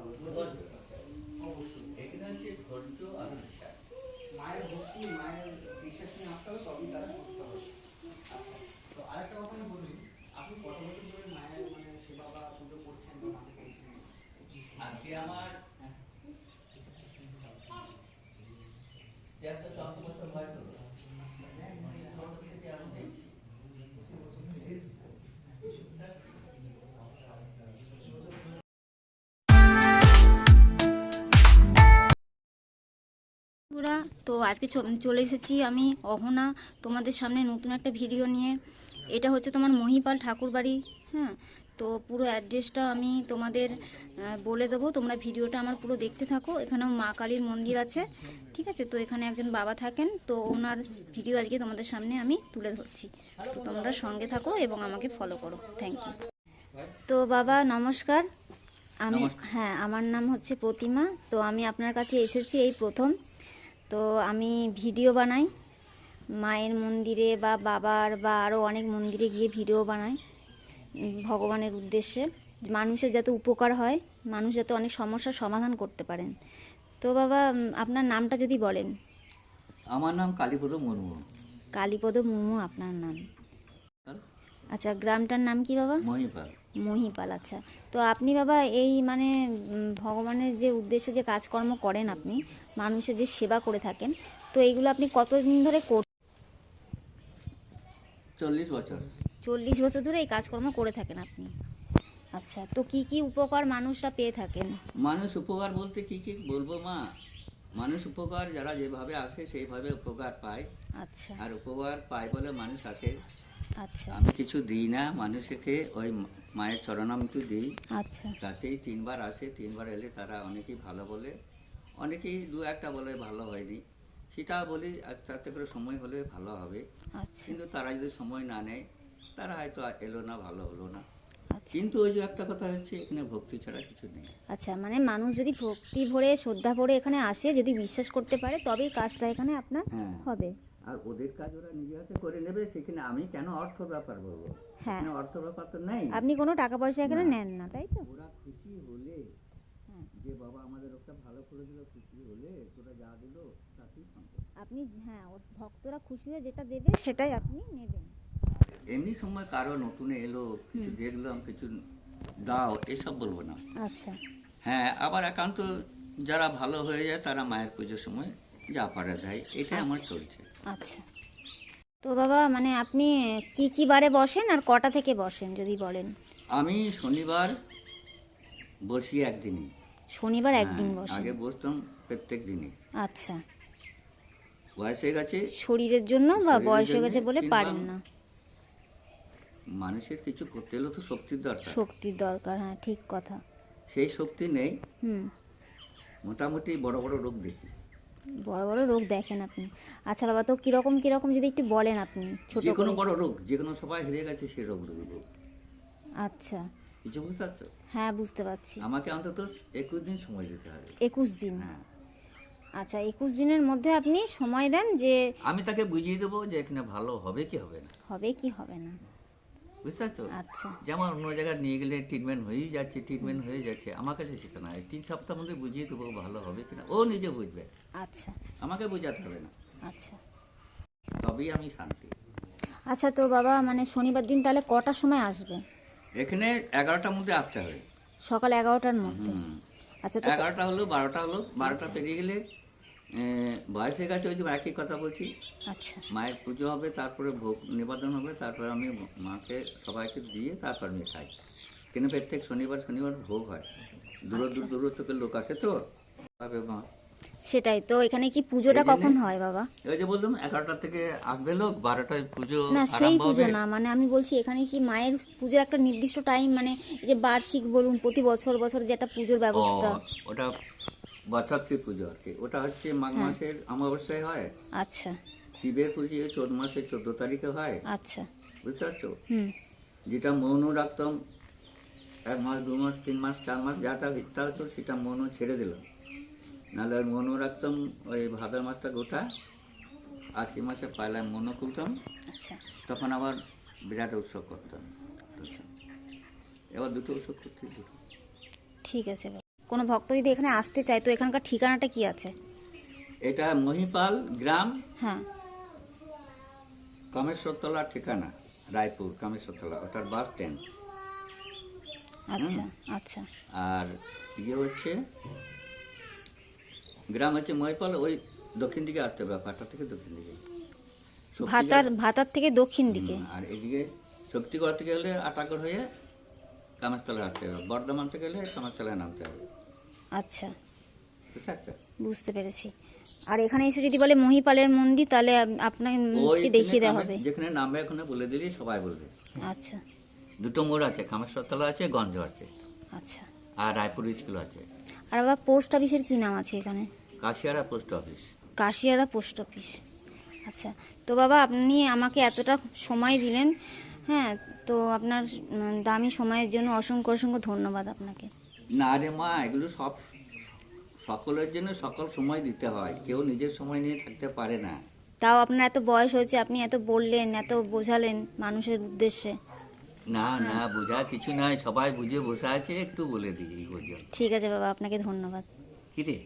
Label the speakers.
Speaker 1: অবশ্যই
Speaker 2: এখানে হচ্ছে ধৈর্য আর বিশ্বাস।
Speaker 1: মায়ের ভক্তি, মায়ের বিশ্বাস নিয়ে আসতে হবে, তবেই তারা করতে হবে। আচ্ছা, তো আরেকটা কথা আমি বলি, আপনি কত বছর ধরে মায়ের মানে সেবা বা পুজো করছেন বা মাকে পেয়েছেন?
Speaker 2: আজকে আমার 73-74 বছর বয়স হলো। ছোট থেকে আমি দেখছি।
Speaker 3: তো আজকে চলে এসেছি আমি অহনা তোমাদের সামনে নতুন একটা ভিডিও নিয়ে। এটা হচ্ছে তোমার মহিপাল ঠাকুরবাড়ি। হ্যাঁ, তো পুরো অ্যাড্রেসটা আমি তোমাদের বলে দেবো, তোমরা ভিডিওটা আমার পুরো দেখতে থাকো। এখানেও মা কালীর মন্দির আছে, ঠিক আছে। তো এখানে একজন বাবা থাকেন, তো ওনার ভিডিও আজকে তোমাদের সামনে আমি তুলে ধরছি। তো তোমরা সঙ্গে থাকো এবং আমাকে ফলো করো। Thank you. তো বাবা নমস্কার। হ্যাঁ, আমার নাম হচ্ছে প্রতিমা। তো আমি আপনার কাছে এসেছি এই প্রথম। তো আমি ভিডিও বানাই মায়ের মন্দিরে বা বাবার বা আরও অনেক মন্দিরে গিয়ে ভিডিও বানাই ভগবানের উদ্দেশ্যে, মানুষের যাতে উপকার হয়, মানুষ যাতে অনেক সমস্যার সমাধান করতে পারেন। তো বাবা আপনার নামটা যদি বলেন।
Speaker 2: আমার নাম কালীপদ মুর্মু।
Speaker 3: কালীপদ মুর্মু আপনার নাম। আচ্ছা, গ্রামটার নাম কি বাবা?
Speaker 2: মহিপাল।
Speaker 3: মহিপাল, আচ্ছা। তো আপনি বাবা এই মানে ভগবানের যে উদ্দেশ্যে যে কাজকর্ম করেন, আপনি মানুষের যে সেবা করে থাকেন, তো এইগুলো আপনি কতদিন ধরে
Speaker 2: 40 বছর।
Speaker 3: 40 বছর ধরে এই কাজকর্ম করে থাকেন আপনি। আচ্ছা, তো কি কি উপকার মানুষরা পেয়ে থাকেন?
Speaker 2: মানুষ উপকার বলতে কি কি বলবো মা, মানুষ উপকার যারা যেভাবে আসে সেইভাবে উপকার পায়।
Speaker 3: আচ্ছা
Speaker 2: আর উপকার পায় বলে মানুষ আসে।
Speaker 3: আচ্ছা
Speaker 2: আমি কিছু দিই না মানুষকে, ওই মায়ের চরণামৃত্যু দিই।
Speaker 3: আচ্ছা
Speaker 2: তাতেই 3বার আসে, 3বার এলে তারা অনেকেই ভালো বলে, অনেকেই দু একটা বলে ভালো হয়নি। সেটা বলি তাতে করে সময় হলে ভালো হবে।
Speaker 3: আচ্ছা
Speaker 2: কিন্তু তারা যদি সময় না নেয়, তারা হয়তো এলো না, ভালো হলো না।
Speaker 3: আচ্ছা
Speaker 2: কিন্তু ওই যে একটা কথা হচ্ছে, এখানে ভক্তি ছাড়া কিছু নেই।
Speaker 3: আচ্ছা, মানে মানুষ যদি ভক্তি ভরে শ্রদ্ধা ভরে এখানে আসে, যদি বিশ্বাস করতে পারে, তবেই কাজটা এখানে আপনার হবে।
Speaker 2: আর ওদের কাজ ওরা নিজে হাতে করে নেবে, সেখানে আমি কেন অর্থ ব্যাপার বলবো?
Speaker 3: হ্যাঁ,
Speaker 2: এখানে অর্থ ব্যাপার তো নেই।
Speaker 3: আপনি কোনো টাকা পয়সা এখানে
Speaker 2: না।
Speaker 3: নেন না, তাই তো?
Speaker 2: ওরা খুশি হলে,
Speaker 3: হ্যাঁ,
Speaker 2: যে বাবা আমাদের ওটা ভালো করে দিল, খুশি হলে তোরা যা দিল তাতেই সন্তোষ।
Speaker 3: আপনি হ্যাঁ, ওর ভক্তরা খুশি হয়ে যেটা দেবে সেটাই আপনি নেবেন।
Speaker 2: এমনি সময় কারো নতুন এলো, কিছু দেখলাম, কিছু দাও, এসব বলবো না।
Speaker 3: আচ্ছা
Speaker 2: হ্যাঁ, আবার একান্ত যারা ভালো হয়ে যায় তারা মায়ের পুজোর সময় যা পারা দেয়, এটাই আমার চলছে।
Speaker 3: আচ্ছা, তো বাবা মানে আপনি কি কি বারে বসেন আর কটা থেকে বসেন যদি বলেন?
Speaker 2: আমি শনিবার বসি একদিনই।
Speaker 3: শনিবার একদিন বসেন?
Speaker 2: আগে বসতাম প্রত্যেক দিনই।
Speaker 3: আচ্ছা,
Speaker 2: বয়স হয়ে গেছে,
Speaker 3: শরীরের জন্য বা
Speaker 2: শরীরের
Speaker 3: বয়স হয়ে
Speaker 2: জন্যে,
Speaker 3: গেছে বলে
Speaker 2: কিংবা
Speaker 3: পারেন না।
Speaker 2: মানুষের কিছু করতে হলে তো শক্তির দরকার।
Speaker 3: শক্তির দরকার, হ্যাঁ ঠিক কথা।
Speaker 2: সেই শক্তি নেই।
Speaker 3: হুম,
Speaker 2: মোটামুটি বড় বড় রোগ দেখি।
Speaker 3: বড় বড় রোগ দেখেন আপনি? আচ্ছা বাবা, তো কিরকম কিরকম যদি একটু বলেন আপনি ছোট
Speaker 2: যে কোনো
Speaker 3: করে।
Speaker 2: বড় রোগ, যে কোনো সবাই হেরে গেছে সেই রোগ দেখবো।
Speaker 3: আচ্ছা,
Speaker 2: কিছু বুঝতে পারছো?
Speaker 3: হ্যাঁ বুঝতে পারছি।
Speaker 2: আমাকে অন্তত 21 দিন সময় দিতে হবে।
Speaker 3: 21 দিন?
Speaker 2: হ্যাঁ,
Speaker 3: আচ্ছা, 21 দিনের মধ্যে আপনি সময় দেন যে
Speaker 2: আমি তাকে বুঝিয়ে দেবো যে এখানে ভালো হবে কি হবে না।
Speaker 3: হবে কি হবে না।
Speaker 2: বুঝতে পারছো?
Speaker 3: আচ্ছা
Speaker 2: যেমন অন্য জায়গায় নিয়ে গেলে ট্রিটমেন্ট হয়েই যাচ্ছে, ট্রিটমেন্ট হয়ে যাচ্ছে, আমার কাছে শেখানো হয় 3 সপ্তাহের মধ্যে বুঝিয়ে দেবো ভালো হবে কিনা, ও নিজে বুঝবে।
Speaker 3: আচ্ছা
Speaker 2: আমাকে বোঝাতে হবে না,
Speaker 3: আচ্ছা
Speaker 2: তবেই আমি শান্তি।
Speaker 3: আচ্ছা, তো বাবা মানে শনিবার দিন তাহলে কটার সময় আসবে?
Speaker 2: এখানে 11টার মধ্যে আসতে হবে।
Speaker 3: সকাল 11টার মধ্যে? আচ্ছা, তো
Speaker 2: 11টা হলো, 12টা হলো, 12টা পেরিয়ে গেলে বয়স হয়ে গেছে, ওই যে একই কথা বলছি।
Speaker 3: আচ্ছা
Speaker 2: মায়ের পুজো হবে, তারপরে ভোগ নিবেদন হবে, তারপরে আমি মাকে সবাইকে দিয়ে তারপর আমি খাই। কিন্তু প্রত্যেক শনিবার শনিবার ভোগ হয়। দূর থেকে লোক আসে তো পাবে মা।
Speaker 3: সেটাই তো। এখানে কি পুজোটা কখন হয় বাবা?
Speaker 2: ওই যে বললাম 11টা থেকে আসবে লোক, 12টায় পুজো
Speaker 3: না সেই
Speaker 2: আরম্ভ
Speaker 3: পুজো
Speaker 2: হবে।
Speaker 3: না, মানে আমি বলছি এখানে কি মায়ের পুজোর একটা নির্দিষ্ট টাইম, মানে এই যে বার্ষিক বলুন, প্রতি বছর বছর যে একটা পুজোর ব্যবস্থা।
Speaker 2: ওটা বছরটি পুজো আর কি। ওটা হচ্ছে মাঘ মাসের অমাবস্যায় হয়।
Speaker 3: আচ্ছা
Speaker 2: শিবের পুজো চৈত মাসের 14 তারিখে হয়।
Speaker 3: আচ্ছা
Speaker 2: বুঝতে পারছো?
Speaker 3: হুম
Speaker 2: যেটা মৌন রাখতাম 1 মাস 2 মাস 3 মাস 4 মাস, যাটা ইচ্ছা হতো সেটা মৌন ছেড়ে দিলাম। নাহলে আর মৌন রাখতাম ওই ভাদ্র মাসটা গোটা, আশ্বিন মাসে পয়লা মৌন খুলতাম,
Speaker 3: আচ্ছা
Speaker 2: তখন আবার বিরাট উৎসব করতাম। এবার দুটো উৎসব করছি, দুটো।
Speaker 3: ঠিক আছে বাবা। কোনো ভক্ত যদি এখানে আসতে চায় তো এখানকার ঠিকানাটা কি আছে?
Speaker 2: এটা মহিপাল গ্রাম,
Speaker 3: হ্যাঁ,
Speaker 2: কামেশ্বরতলা ঠিকানা, রায়পুর কামেশ্বরতলা, ওটার বাস স্ট্যান্ড।
Speaker 3: আচ্ছা আচ্ছা
Speaker 2: আর ইয়ে হচ্ছে গ্রাম হচ্ছে মহিপাল, ওই দক্ষিণ দিকে আসতে হবে, ভাটা থেকে দক্ষিণ দিকে।
Speaker 3: ভাতার থেকে দক্ষিণ দিকে।
Speaker 2: আর এদিকে শক্তিগড় থেকে গেলে আটাগড় হয়ে কামেশ্বরতলায় আসতে হবে, বর্ধমান থেকে গেলে কামেশ্বরতলায় নামতে হবে।
Speaker 3: আচ্ছা,
Speaker 2: ঠিক আছে?
Speaker 3: বুঝতে পেরেছি। আর এখানে এসে যদি বলে মহিপালের মন্দির, তাহলে আপনাকে দেখিয়ে দেওয়া হবে।
Speaker 2: যেখানে নামবে ওখানে বলে দিলেই সবাই বলবে।
Speaker 3: আচ্ছা
Speaker 2: দুটো মোড় আছে, কামেশ্বরতলা আছে, গঞ্জ আছে,
Speaker 3: আচ্ছা।
Speaker 2: আর রায়পুর স্কুল আছে।
Speaker 3: আর আবার পোস্ট অফিসের কি নাম আছে এখানে?
Speaker 2: Kashiara post office.
Speaker 3: Kashiada post office. আচ্ছা, তো বাবা আপনি আমাকে এতটা সময় দিলেন, হ্যাঁ, তো আপনার দামি সময়ের জন্য অসংখ্য অসংখ্য ধন্যবাদ আপনাকে।
Speaker 2: না রে মা, এগুলো সব সকলের জন্য সকল সময় দিতে হয়, কেউ নিজের সময় নিয়ে থাকতে পারে না।
Speaker 3: তাও আপনার এত বয়স হয়েছে, আপনি এত বললেন, এত বোঝালেন মানুষের উদ্দেশ্যে।
Speaker 2: না না, বোঝা কিছু নাই, সবাই বুঝে বসে আছে, একটু বলে দিই এই পর্যন্ত।
Speaker 3: ঠিক আছে বাবা, আপনাকে ধন্যবাদ।
Speaker 2: কি রে?